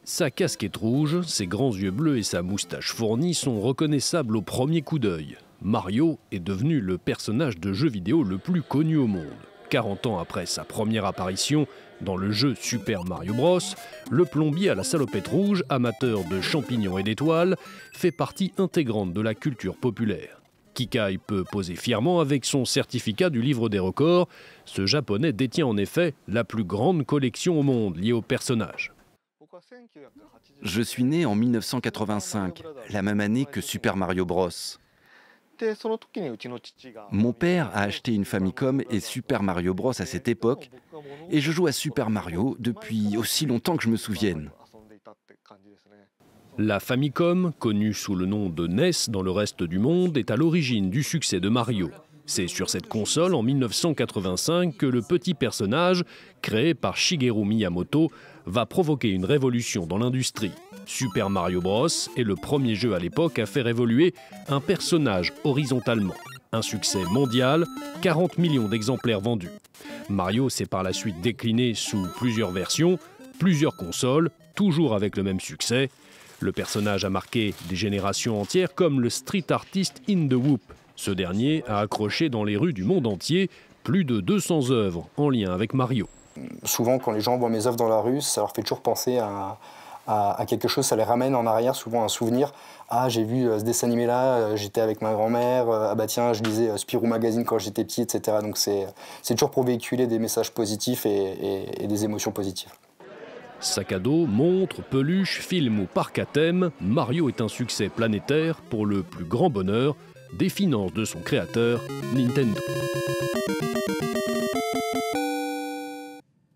Sa casquette rouge, ses grands yeux bleus et sa moustache fournie sont reconnaissables au premier coup d'œil. Mario est devenu le personnage de jeu vidéo le plus connu au monde. 40 ans après sa première apparition dans le jeu Super Mario Bros, le plombier à la salopette rouge, amateur de champignons et d'étoiles, fait partie intégrante de la culture populaire. Kikai peut poser fièrement avec son certificat du livre des records. Ce japonais détient en effet la plus grande collection au monde liée au personnage. Je suis né en 1985, la même année que Super Mario Bros. Mon père a acheté une Famicom et Super Mario Bros à cette époque, et je joue à Super Mario depuis aussi longtemps que je me souvienne. La Famicom, connue sous le nom de NES dans le reste du monde, est à l'origine du succès de Mario. C'est sur cette console, en 1985, que le petit personnage, créé par Shigeru Miyamoto, va provoquer une révolution dans l'industrie. Super Mario Bros. Est le premier jeu à l'époque à faire évoluer un personnage horizontalement. Un succès mondial, 40 millions d'exemplaires vendus. Mario s'est par la suite décliné sous plusieurs versions, plusieurs consoles, toujours avec le même succès. Le personnage a marqué des générations entières comme le street artist In The Whoop. Ce dernier a accroché dans les rues du monde entier plus de 200 œuvres en lien avec Mario. Souvent, quand les gens voient mes œuvres dans la rue, ça leur fait toujours penser à quelque chose, ça les ramène en arrière, souvent un souvenir. Ah, j'ai vu ce dessin animé-là, j'étais avec ma grand-mère, ah bah tiens, je lisais Spirou Magazine quand j'étais petit, etc. Donc c'est toujours pour véhiculer des messages positifs et des émotions positives. Sac à dos, montre, peluche, film ou parc à thème, Mario est un succès planétaire pour le plus grand bonheur des finances de son créateur, Nintendo.